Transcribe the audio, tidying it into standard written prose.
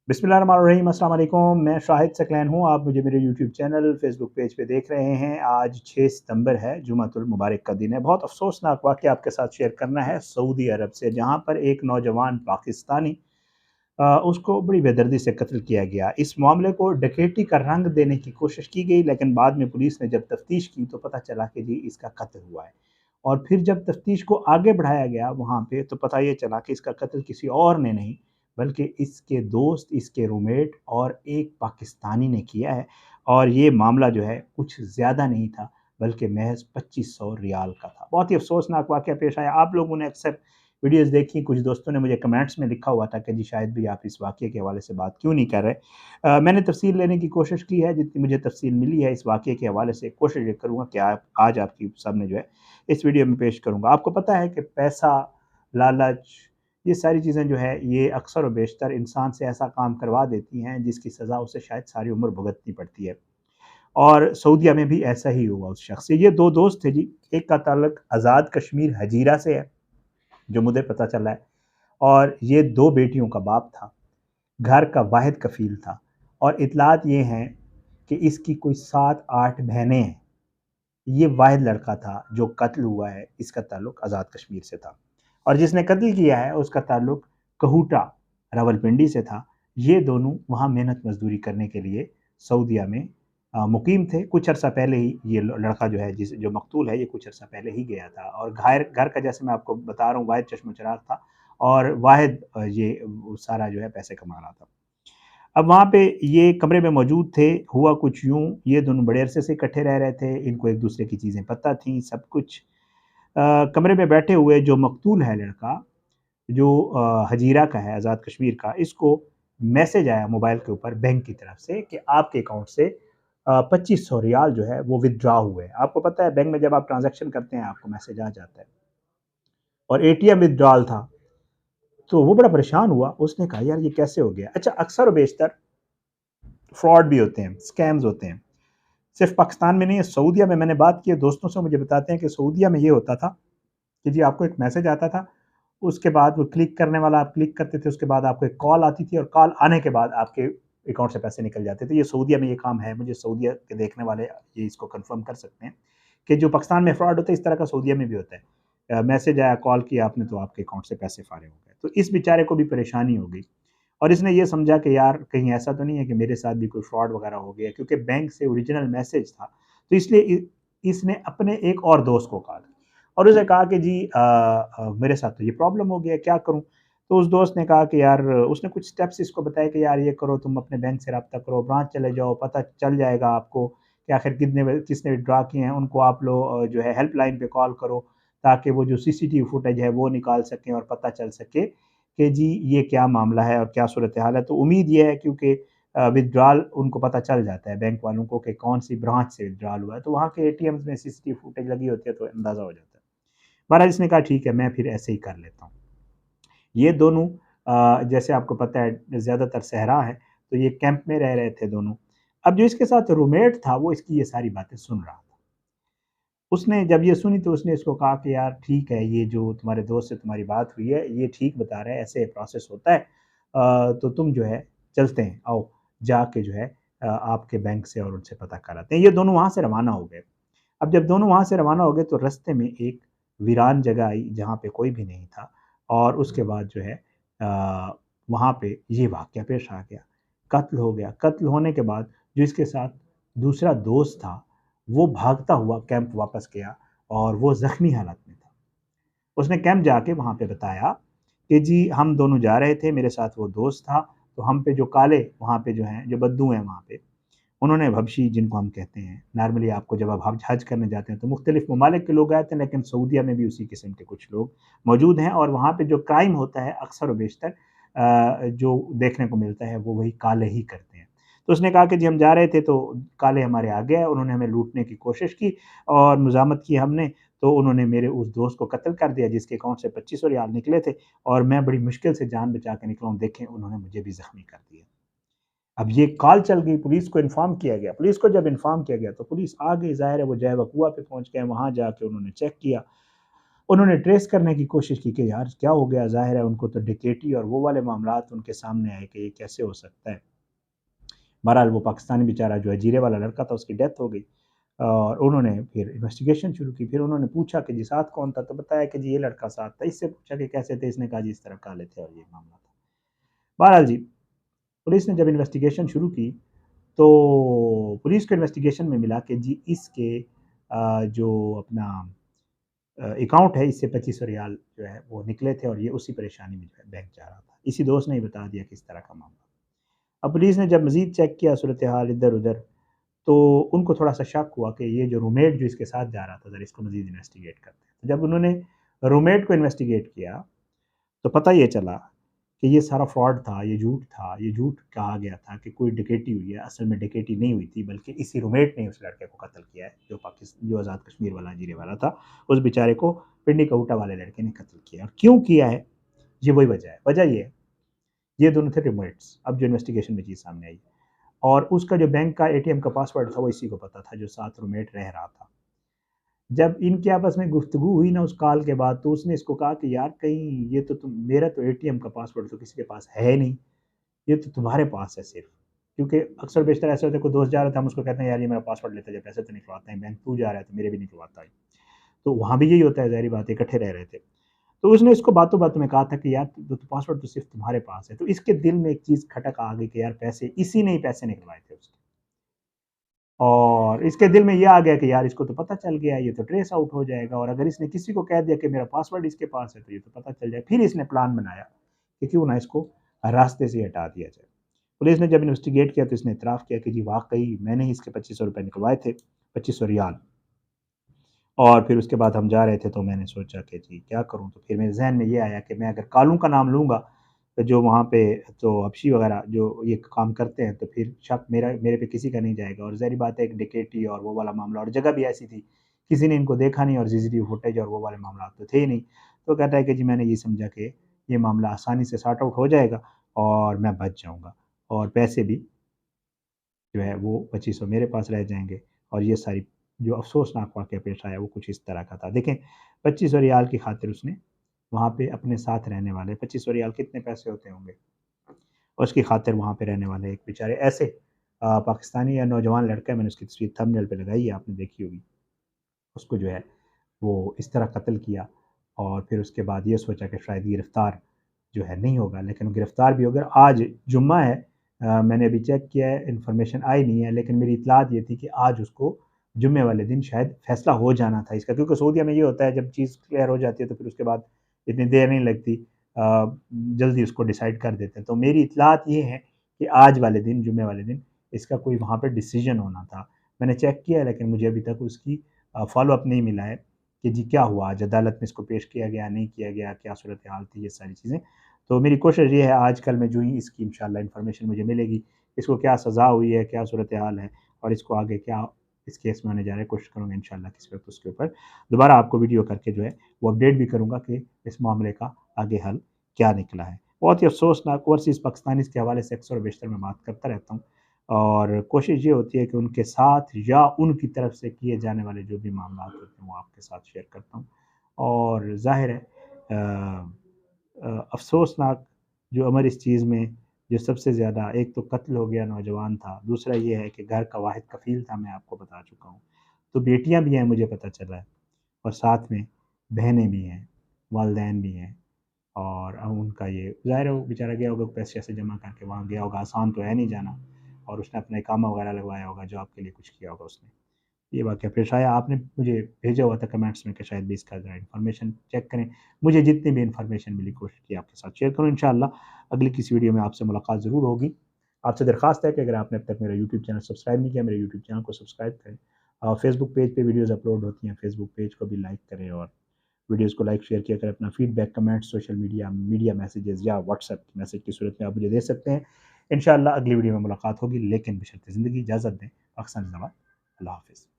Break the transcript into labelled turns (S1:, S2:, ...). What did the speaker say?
S1: बिस्मिल्लाहिर्रहमानिर्रहीम, अस्सलाम वालेकुम। मैं शाहिद सकलैन हूँ। आप मुझे मेरे यूट्यूब चैनल, फेसबुक पेज पे देख रहे हैं। आज 6 सितंबर है, जुमातुल मुबारक का दिन है। बहुत अफसोसनाक वाक़या आपके साथ शेयर करना है सऊदी अरब से, जहाँ पर एक नौजवान पाकिस्तानी उसको बड़ी बेदर्दी से कत्ल किया गया। इस मामले को डकैती का रंग देने की कोशिश की गई, लेकिन बाद में पुलिस ने जब तफ्तीश की तो पता चला कि जी इसका कत्ल हुआ है। और फिर जब तफ्तीश को आगे बढ़ाया गया वहाँ पे, तो पता ये चला कि इसका कत्ल किसी और ने नहीं, बल्कि इसके दोस्त, इसके रूममेट और एक पाकिस्तानी ने किया है। और ये मामला जो है कुछ ज़्यादा नहीं था, बल्कि महज़ 2500 रियाल का था। बहुत ही अफ़सोसनाक वाक़या पेश आया। आप लोगों ने अक्सर वीडियोज़ देखी, कुछ दोस्तों ने मुझे कमेंट्स में लिखा हुआ था कि जी शायद भी आप इस वाक़ये के हवाले से बात क्यों नहीं कर रहे। मैंने तफ़सील लेने की कोशिश की है, जितनी मुझे तफ़सील मिली है इस वाक़ये के हवाले से कोशिश ये करूँगा कि आप आज आपके सामने जो है इस वीडियो में पेश करूँगा। आपको पता है कि पैसा, लालच, ये सारी चीज़ें जो है ये अक्सर व बेशतर इंसान से ऐसा काम करवा देती हैं जिसकी सज़ा उसे शायद सारी उम्र भुगतनी पड़ती है। और सऊदीया में भी ऐसा ही हुआ उस शख्स से। ये 2 दोस्त थे जी, एक का ताल्लुक आज़ाद कश्मीर हजीरा से है, जो मुझे पता चला है, और ये 2 बेटियों का बाप था, घर का वाहिद कफ़ील था, और इत्तलात ये हैं कि इसकी कोई 7-8 बहनें हैं। ये वाहिद लड़का था जो कत्ल हुआ है, इसका ताल्लुक आज़ाद कश्मीर से था, और जिसने कत्ल किया है उसका ताल्लुक कहूटा, रावलपिंडी से था। ये दोनों वहाँ मेहनत मज़दूरी करने के लिए सऊदीया में मुकीम थे। कुछ अरसा पहले ही ये लड़का जो है, जो मकतूल है, ये कुछ अरसा पहले ही गया था, और घर घर का, जैसे मैं आपको बता रहा हूँ, वाहिद चश्म-ओ-चिराग था, और वाहिद ये वो सारा जो है पैसे कमा रहा था। अब वहाँ पे ये कमरे में मौजूद थे। हुआ कुछ यूँ, ये दोनों बड़े अरसे से इकट्ठे रह रहे थे, इनको एक-दूसरे की चीज़ें पता थीं, सब कुछ। कमरे में बैठे हुए जो मकतूल है लड़का, जो हजीरा का है, आज़ाद कश्मीर का, इसको मैसेज आया मोबाइल के ऊपर बैंक की तरफ से कि आपके अकाउंट से 2500 रियाल जो है वो विथड्रॉ हुए हैं। आपको पता है बैंक में जब आप ट्रांज़ैक्शन करते हैं आपको मैसेज आ जाता है, और एटीएम विथड्रॉल था। तो वो बड़ा परेशान हुआ, उसने कहा यार ये कैसे हो गया? अच्छा, अक्सर व बेशतर फ्रॉड भी होते हैं, स्कैम्स होते हैं। सिर्फ़ पाकिस्तान में नहीं है, सऊदीया में मैंने बात की है, दोस्तों से मुझे बताते हैं कि सऊदीया में ये होता था कि जी आपको एक मैसेज आता था, उसके बाद वो क्लिक करने वाला आप क्लिक करते थे, उसके बाद आपको एक कॉल आती थी, और कॉल आने के बाद आपके अकाउंट से पैसे निकल जाते थे। ये सऊदीया में ये काम है, मुझे सऊदीया के देखने वाले ये इसको कन्फर्म कर सकते हैं कि जो पाकिस्तान में फ्रॉड होता है, इस तरह का सऊदीया में भी होता है। मैसेज आया, कॉल किया आपने, तो आपके अकाउंट से पैसे फ़ारिग हो गए। तो इस बेचारे को भी परेशानी हो गई, और इसने ये समझा कि यार कहीं ऐसा तो नहीं है कि मेरे साथ भी कोई फ्रॉड वगैरह हो गया, क्योंकि बैंक से ओरिजिनल मैसेज था। तो इसलिए इसने अपने एक और दोस्त को कहा, और उसे कहा कि जी मेरे साथ तो ये प्रॉब्लम हो गया, क्या करूँ? तो उस दोस्त ने कहा कि यार, उसने कुछ स्टेप्स इसको बताए कि यार ये करो, तुम अपने बैंक से रब्ता करो, ब्रांच चले जाओ, पता चल जाएगा आपको कि आखिर किसने विथड्रॉ किए हैं। उनको आप लोग जो है हेल्पलाइन पे कॉल करो, ताकि वो जो सीसीटीवी फुटेज है वो निकाल सकें, और पता चल सके कि जी ये क्या मामला है और क्या सूरत हाल है। तो उम्मीद ये है, क्योंकि विथड्रॉल उनको पता चल जाता है बैंक वालों को कि कौन-सी ब्रांच से विथड्रॉल हुआ है, तो वहाँ के एटीएम्स में सीसीटीवी फुटेज लगी होती है, तो अंदाज़ा हो जाता है। बहरहाल इसने कहा ठीक है, मैं फिर ऐसे ही कर लेता हूँ। ये दोनों जैसे आपको पता है ज़्यादातर सहरा है, तो ये कैंप में रह रहे थे दोनों। अब जो इसके साथ रूममेट था वो इसकी ये सारी बातें सुन रहा था। उसने जब ये सुनी तो उसने इसको कहा कि यार ठीक है, ये जो तुम्हारे दोस्त से तुम्हारी बात हुई है, ये ठीक बता रहा है, ऐसे प्रोसेस होता है। तो तुम जो है चलते हैं, आओ जाके जो है आपके बैंक से और उनसे पता कराते हैं। ये दोनों वहाँ से रवाना हो गए। अब जब दोनों वहाँ से रवाना हो गए तो रास्ते में एक वीरान जगह आई जहाँ पे कोई भी नहीं था, और उसके बाद जो है वहाँ पे ये वाक़या पेश आ गया। कत्ल हो गया। कत्ल होने के बाद जो इसके साथ दूसरा दोस्त था, वो भागता हुआ कैंप वापस गया, और वो ज़ख्मी हालत में था। उसने कैंप जाके वहाँ पे बताया कि जी हम दोनों जा रहे थे, मेरे साथ वो दोस्त था, तो हम पे जो काले वहाँ पे जो हैं, जो बद्दू हैं वहाँ पे, उन्होंने भबशी जिनको हम कहते हैं, नॉर्मली आपको जब आप हज करने जाते हैं तो मुख्तलिफ ममालिक के लोग आए थे, लेकिन सऊदीया में भी उसी किस्म के कुछ लोग मौजूद हैं, और वहाँ पे जो क्राइम होता है अक्सर व बेशतर जो देखने को मिलता है वो वही काले ही करते हैं। तो उसने कहा कि जी हम जा रहे थे तो काले हमारे आगे आए, उन्होंने हमें लूटने की कोशिश की और मुज़ाहमत की हमने, तो उन्होंने मेरे उस दोस्त को कत्ल कर दिया जिसके अकाउंट से 2500 रियाल निकले थे, और मैं बड़ी मुश्किल से जान बचा के निकला हूँ, देखें उन्होंने मुझे भी ज़ख्मी कर दिया। अब ये कॉल चल गई, पुलिस को इन्फॉर्म किया गया। पुलिस को जब इन्फॉर्म किया गया तो पुलिस आ गई, ज़ाहिर है वो जय वक़ुआ पे पहुँच गए, वहाँ जाके उन्होंने चेक किया। उन्होंने ट्रेस करने की कोशिश की कि यार क्या हो गया, ज़ाहिर है उनको तो डकैती और वो वाले मामलात उनके सामने आए कि ये कैसे हो सकता है। बहरहाल वो पाकिस्तानी बेचारा जो है जीरे वाला लड़का था, उसकी डेथ हो गई और उन्होंने फिर इन्वेस्टिगेशन शुरू की। फिर उन्होंने पूछा कि जी साथ कौन था, तो बताया कि जी ये लड़का साथ था। इससे पूछा कि कैसे थे, इसने कहा जी इस तरह काले थे और ये मामला था। बहरहाल जी, पुलिस ने जब इन्वेस्टिगेशन शुरू की तो पुलिस को इन्वेस्टिगेशन में मिला कि जी इसके जो अपना अकाउंट है, इससे 2500 रियाल जो है वो निकले थे और ये उसी परेशानी में जो है बैंक जा रहा था। इसी दोस्त ने ही बता दिया किस तरह का मामला। अब पुलिस ने जब मज़ीद चेक किया सूरत-ए-हाल इधर-उधर, तो उनको थोड़ा-सा शक हुआ कि ये जो रूममेट जो इसके साथ जा रहा था, ज़रा इसको मज़ीद इन्वेस्टिगेट करते हैं। तो जब उन्होंने रूममेट को इन्वेस्टिगेट किया, तो पता ये चला कि ये सारा फ्रॉड था, ये झूठ था, ये झूठ कहा गया था कि कोई डकैती हुई है, असल में डकैती नहीं हुई थी, बल्कि इसी रूममेट ने उस लड़के को कत्ल किया है, जो आज़ाद कश्मीर वाला, जीरे वाला था। उस बेचारे को पिंडी कौटा वाले लड़के ने कत्ल किया और क्यों किया है, ये वही वजह है। वजह ये है, ये दोनों थे रूममेट्स, अब जो इन्वेस्टिगेशन में चीज़ सामने आई और उसका जो बैंक का एटीएम का पासवर्ड था, वो इसी को पता था, जो साथ रूममेट रह रहा था। जब इनके आपस में गुफ्तगू हुई ना उस कॉल के बाद, तो उसने इसको कहा कि यार कहीं ये तो तुम, मेरा तो एटीएम का पासवर्ड तो किसी के पास है नहीं, ये तो तुम्हारे पास है सिर्फ़। क्योंकि अक्सर बेशतर ऐसे होता है, कोई दोस्त जा रहा था, हम उसको कहते हैं यार ये मेरा पासवर्ड लेता जा, पैसे तो निकलवाते हैं, बैंक तू जा रहा है तो मेरे भी निकलवाता है। तो वहाँ भी यही होता है, ज़ाहिर-सी बात है, इकट्ठे रह रहे थे। तो उसने इसको बातों-बातों में कहा था कि यार तो पासवर्ड तो सिर्फ़ तुम्हारे पास है। तो इसके दिल में एक चीज़ खटक आ गई कि यार पैसे, इसी ने ही पैसे निकलवाए थे उसके। और इसके दिल में ये आ गया कि यार इसको तो पता चल गया, ये तो ट्रेस आउट हो जाएगा और अगर इसने किसी को कह दिया कि मेरा पासवर्ड इसके पास है, तो ये तो पता चल जाए। फिर इसने प्लान बनाया कि क्यों ना इसको रास्ते से हटा दिया जाए। पुलिस ने जब इन्वेस्टिगेट किया तो इसने इतराफ़ किया कि जी वाक़ई मैंने ही इसके 2500 रुपए निकलवाए थे, 2500 रियाल। और फिर उसके बाद हम जा रहे थे तो मैंने सोचा कि जी क्या करूँ? तो फिर मेरे ज़हन में ये आया कि मैं अगर कालू का नाम लूँगा, तो जो वहाँ पे तो हबशी वग़ैरह जो ये काम करते हैं, तो फिर शक मेरे पे किसी का नहीं जाएगा और ज़ाहिर बात है एक डकैती और वो वाला मामला और जगह भी ऐसी थी, किसी ने इनको देखा नहीं और सीसीटीवी फुटेज और वो वाले मामलात तो थे ही नहीं। तो कहता है कि जी मैंने ये समझा कि ये मामला आसानी से सॉर्ट आउट हो जाएगा और मैं बच जाऊँगा और पैसे भी जो है वो 2500 मेरे पास रह जाएँगे और ये सारी जो अफ़सोसनाक वाक़या पेश आया वो कुछ इस तरह का था। देखें 2500 रियाल की खातिर उसने वहाँ पे अपने साथ रहने वाले, 2500 रियाल कितने पैसे होते होंगे? उसकी खातिर वहाँ पे रहने वाले एक बेचारे ऐसे पाकिस्तानी या नौजवान लड़का है, मैंने उसकी तस्वीर थंबनेल पे लगाई है, आपने देखी होगी। उसको जो है वो इस तरह कत्ल किया और फिर उसके बाद ये सोचा कि शायद गिरफ़्तार जो है नहीं होगा, लेकिन गिरफ़्तार भी हो गया। आज जुम्मा है, मैंने अभी चेक किया है, इन्फॉर्मेशन आई नहीं है, लेकिन मेरी इत्तलात ये थी कि आज उसको जुम्मे वाले दिन शायद फ़ैसला हो जाना था इसका, क्योंकि सऊदीया में ये होता है जब चीज़ क्लियर हो जाती है तो फिर उसके बाद इतनी देर नहीं लगती, जल्दी उसको डिसाइड कर देते हैं। तो मेरी इत्तलात ये है कि आज वाले दिन, जुम्मे वाले दिन इसका कोई वहाँ पे डिसीज़न होना था। मैंने चेक किया है लेकिन मुझे अभी तक उसकी फ़ॉलो अप नहीं मिला है कि जी क्या हुआ? आज अदालत में इसको पेश किया गया, नहीं किया गया, क्या सूरत-ए-हाल थी, ये सारी चीज़ें। तो मेरी कोशिश ये है आज कल में जो ही इसकी इंशाअल्लाह इन्फॉर्मेशन मुझे मिलेगी, इसको क्या सज़ा हुई है, क्या सूरत-ए-हाल है और इसको आगे क्या इस केस में होने जा रहा है, कोशिश करूँगा इंशाअल्लाह किसी वक़्त उसके ऊपर दोबारा आपको वीडियो करके जो है वो अपडेट भी करूँगा कि इस मामले का आगे हल क्या निकला है। बहुत ही अफ़सोसनाक ओवरसीज़ पाकिस्तानीज़ के हवाले से अक्सर और बेशतर मैं बात करता रहता हूँ और कोशिश ये होती है कि उनके साथ या उनकी तरफ से किए जाने वाले जो भी मामलात होते हैं, वो आपके साथ शेयर करता हूँ और ज़ाहिर है अफ़सोसनाक जो अमर इस चीज़ में जो सबसे ज़्यादा, एक तो कत्ल हो गया नौजवान था, दूसरा ये है कि घर का वाहिद कफ़ील था, मैं आपको बता चुका हूँ। तो बेटियाँ भी हैं मुझे पता चला है और साथ में बहनें भी हैं, वालिदैन भी हैं और उनका ये ज़ाहिर है वो बेचारा गया होगा पैसे-वैसे जमा करके वहाँ गया होगा, आसान तो है नहीं जाना और उसने अपना इकामा वग़ैरह लगवाया होगा, जॉब के लिए कुछ किया होगा उसने। ये वाक़या पेश आया, आपने मुझे भेजा हुआ था कमेंट्स में कि शायद भी इसका ज़रा इन्फॉर्मेशन चेक करें। मुझे जितनी भी इन्फॉर्मेशन मिली कोशिश की आपके साथ शेयर करूँ इंशाअल्लाह अगली किसी वीडियो में आपसे मुलाकात ज़रूर होगी। आपसे दरख्वास्त है कि अगर आपने अब तक मेरा यूट्यूब चैनल सब्सक्राइब नहीं किया, मेरे यूट्यूब चैनल को सब्सक्राइब करें। फेसबुक पेज पे वीडियोज़ अपलोड होती हैं, फेसबुक पेज को भी लाइक करें और वीडियोज़ को लाइक शेयर किया करें। अपना feedback, comment, social media messages या व्हाट्सएप मैसेज की सूरत में आप मुझे दे सकते हैं। इंशाअल्लाह अगली वीडियो में मुलाकात होगी, लेकिन बशर्ते ज़िंदगी इजाज़त दें। पाकिस्तान ज़िंदाबाद। अल्लाह हाफ़िज़।